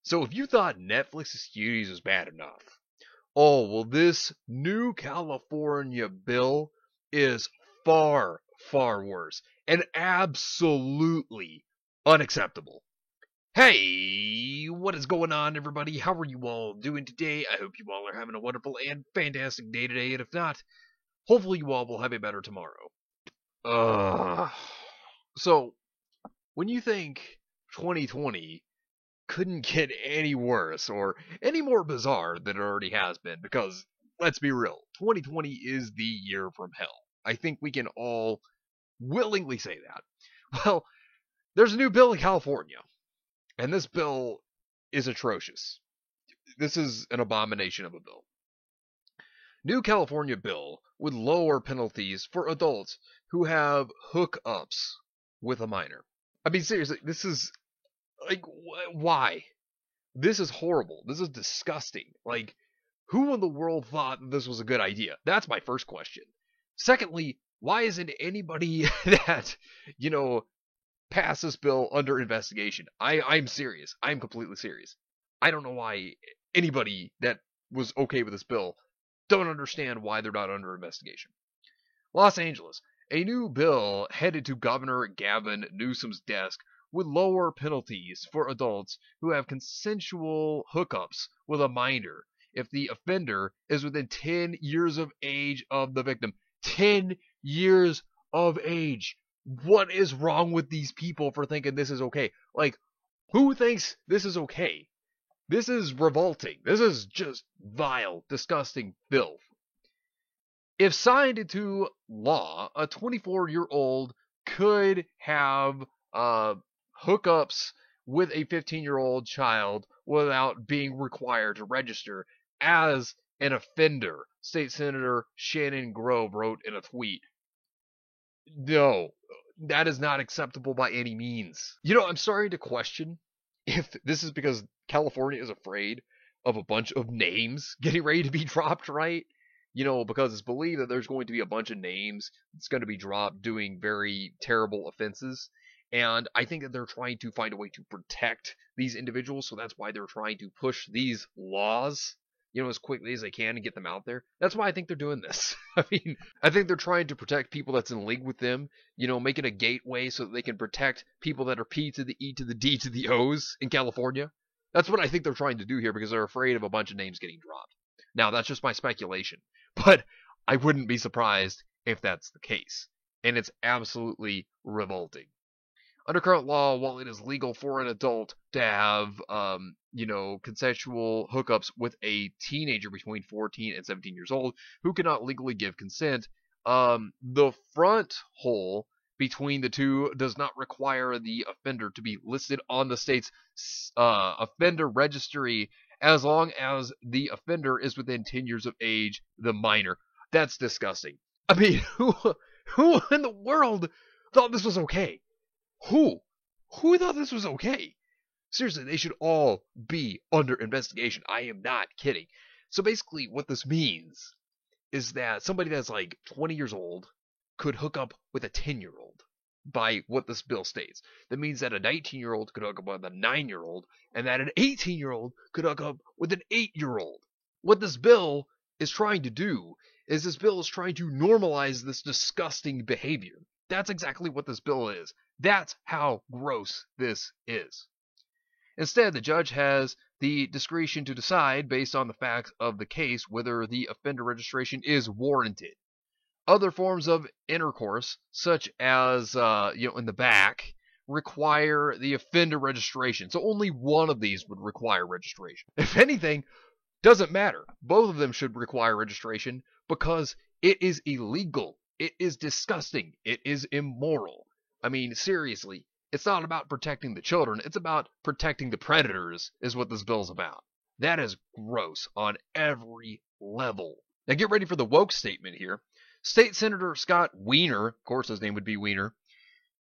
So if you thought Netflix's cuties was bad enough, oh, well, this new California bill is far, far worse and absolutely unacceptable. Hey, what is going on, everybody? How are you all doing today? I hope you all are having a wonderful and fantastic day today, and if not, hopefully you all will have a better tomorrow. Uh, so, when you think 2020 couldn't get any worse or any more bizarre than it already has been, because let's be real, 2020 is the year from hell. I think we can all willingly say that. Well, there's a new bill in California, and this bill is atrocious. This is an abomination of a bill. New California bill would lower penalties for adults who have hookups with a minor. I mean, seriously, this is like, why? This is horrible. This is disgusting. Like, who in the world thought that this was a good idea? That's my first question. Secondly, why isn't anybody that, pass this bill under investigation? I'm serious. I'm completely serious. I don't know why anybody that was okay with this bill don't understand why they're not under investigation. Los Angeles. A new bill headed to Governor Gavin Newsom's desk would lower penalties for adults who have consensual hookups with a minor if the offender is within 10 years of age of the victim. 10 years of age. What is wrong with these people for thinking this is okay? Like, who thinks this is okay? This is revolting. This is just vile, disgusting filth. If signed into law, a 24-year-old could have hookups with a 15-year-old child without being required to register as an offender, State Senator Shannon Grove wrote in a tweet. No, that is not acceptable by any means. I'm starting to question if this is because California is afraid of a bunch of names getting ready to be dropped, right? Because it's believed that there's going to be a bunch of names that's going to be dropped doing very terrible offenses. And I think that they're trying to find a way to protect these individuals. So that's why they're trying to push these laws, as quickly as they can and get them out there. That's why I think they're doing this. I mean, I think they're trying to protect people that's in league with them, make it a gateway so that they can protect people that are P to the E to the D to the O's in California. That's what I think they're trying to do here because they're afraid of a bunch of names getting dropped. Now, that's just my speculation, but I wouldn't be surprised if that's the case. And it's absolutely revolting. Under current law, while it is legal for an adult to have, consensual hookups with a teenager between 14 and 17 years old who cannot legally give consent, the front hole between the two does not require the offender to be listed on the state's offender registry as long as the offender is within 10 years of age, the minor. That's disgusting. I mean, who in the world thought this was okay? Who thought this was okay? Seriously, they should all be under investigation. I am not kidding. So basically, what this means is that somebody that's like 20 years old could hook up with a 10-year-old by what this bill states. That means that a 19-year-old could hook up with a 9-year-old, and that an 18-year-old could hook up with an 8-year-old. What this bill is trying to do is this bill is trying to normalize this disgusting behavior. That's exactly what this bill is. That's how gross this is. Instead, the judge has the discretion to decide, based on the facts of the case, whether the offender registration is warranted. Other forms of intercourse, such as, in the back, require the offender registration. So only one of these would require registration. If anything, doesn't matter. Both of them should require registration because it is illegal. It is disgusting. It is immoral. I mean, seriously, it's not about protecting the children. It's about protecting the predators is what this bill's about. That is gross on every level. Now get ready for the woke statement here. State Senator Scott Wiener, of course his name would be Wiener,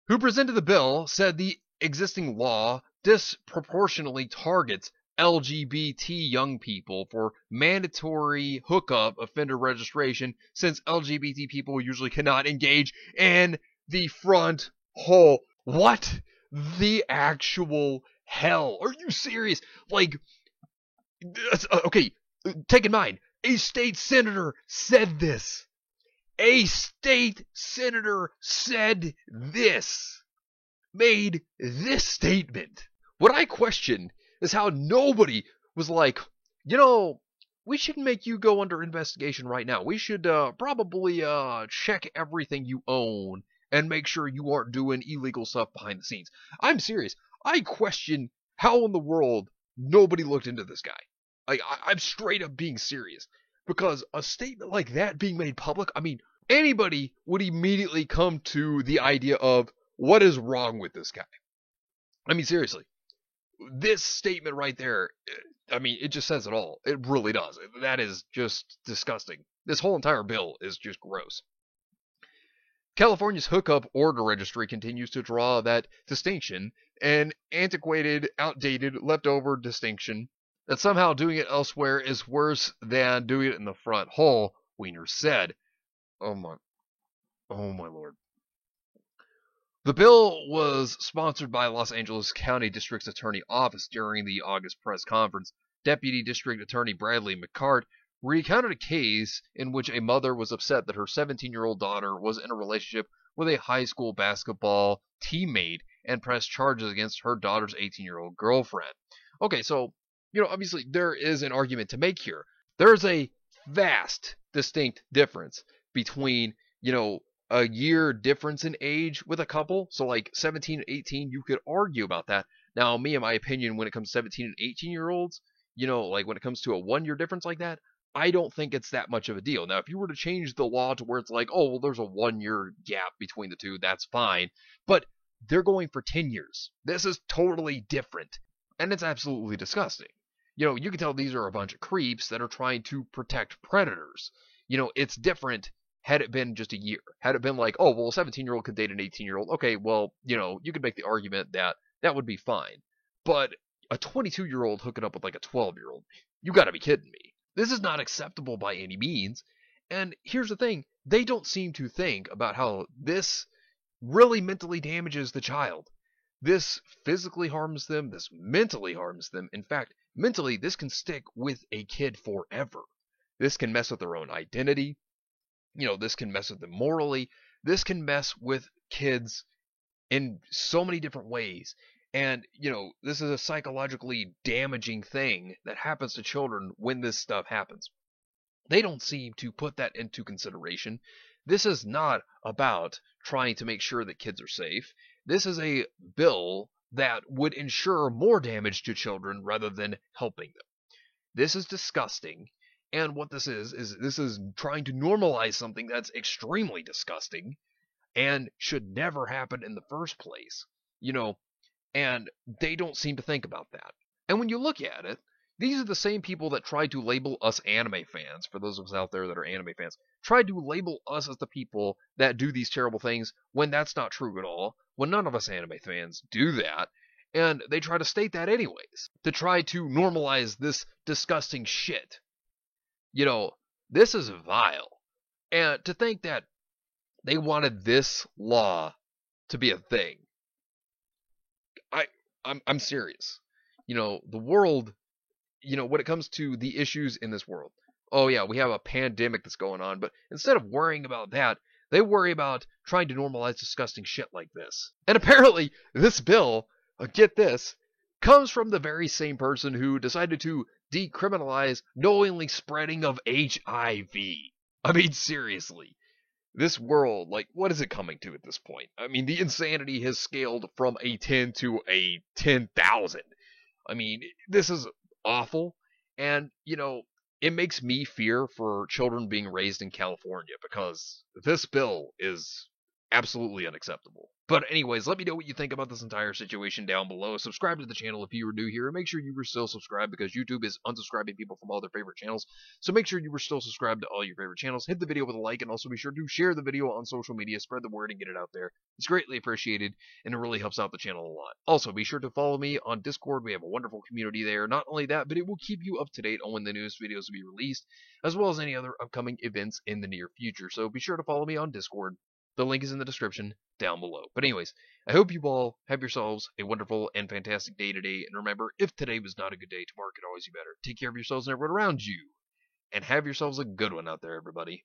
who presented the bill, said the existing law disproportionately targets LGBT young people for mandatory hookup offender registration since LGBT people usually cannot engage in the front hole. What the actual hell? Are you serious? Like, okay, take in mind, a state senator said this. A state senator said this, made this statement. What I question is how nobody was like, you know, we should make you go under investigation right now. We should probably check everything you own and make sure you aren't doing illegal stuff behind the scenes. I'm serious. I question how in the world nobody looked into this guy. I'm straight up being serious. Because a statement like that being made public, I mean, anybody would immediately come to the idea of what is wrong with this guy. I mean, seriously. This statement right there, I mean, it just says it all. It really does. That is just disgusting. This whole entire bill is just gross. California's hookup order registry continues to draw that distinction, an antiquated, outdated, leftover distinction that somehow doing it elsewhere is worse than doing it in the front hole, Weiner said. Oh my lord. The bill was sponsored by Los Angeles County District's Attorney Office. During the August press conference, Deputy District Attorney Bradley McCart recounted a case in which a mother was upset that her 17-year-old daughter was in a relationship with a high school basketball teammate and pressed charges against her daughter's 18-year-old girlfriend. Okay, so, obviously there is an argument to make here. There's a vast, distinct difference between, a year difference in age with a couple. So like 17 and 18, you could argue about that. Now, me, in my opinion, when it comes to 17 and 18-year-olds, like when it comes to a 1 year difference like that, I don't think it's that much of a deal. Now, if you were to change the law to where it's like, oh, well, there's a 1 year gap between the two, that's fine. But they're going for 10 years. This is totally different. And it's absolutely disgusting. You can tell these are a bunch of creeps that are trying to protect predators. It's different had it been just a year. Had it been like, oh, well, a 17-year-old could date an 18-year-old. Okay, well, you could make the argument that that would be fine. But a 22-year-old hooking up with like a 12-year-old, you gotta be kidding me. This is not acceptable by any means. And here's the thing, they don't seem to think about how this really mentally damages the child. This physically harms them, this mentally harms them. In fact, mentally, this can stick with a kid forever. This can mess with their own identity. This can mess with them morally. This can mess with kids in so many different ways. And, this is a psychologically damaging thing that happens to children when this stuff happens. They don't seem to put that into consideration. This is not about trying to make sure that kids are safe. This is a bill that would ensure more damage to children rather than helping them. This is disgusting. And what this is this is trying to normalize something that's extremely disgusting and should never happen in the first place, and they don't seem to think about that. And when you look at it, these are the same people that tried to label us anime fans, for those of us out there that are anime fans, tried to label us as the people that do these terrible things when that's not true at all, when none of us anime fans do that. And they try to state that anyways, to try to normalize this disgusting shit. This is vile. And to think that they wanted this law to be a thing. I'm serious. The world, when it comes to the issues in this world. Oh yeah, we have a pandemic that's going on, but instead of worrying about that, they worry about trying to normalize disgusting shit like this. And apparently, this bill, get this, comes from the very same person who decided to decriminalize knowingly spreading of HIV. I mean, seriously. This world, like, what is it coming to at this point? I mean, the insanity has scaled from a 10 to a 10,000. I mean, this is awful. And, it makes me fear for children being raised in California because this bill is absolutely unacceptable. But anyways, let me know what you think about this entire situation down below. Subscribe to the channel if you are new here, and make sure you were still subscribed because YouTube is unsubscribing people from all their favorite channels. So make sure you were still subscribed to all your favorite channels. Hit the video with a like, and also be sure to share the video on social media. Spread the word and get it out there. It's greatly appreciated, and it really helps out the channel a lot. Also, be sure to follow me on Discord. We have a wonderful community there. Not only that, but it will keep you up to date on when the newest videos will be released, as well as any other upcoming events in the near future. So be sure to follow me on Discord. The link is in the description down below. But anyways, I hope you all have yourselves a wonderful and fantastic day today. And remember, if today was not a good day, tomorrow could always be better. Take care of yourselves and everyone around you. And have yourselves a good one out there, everybody.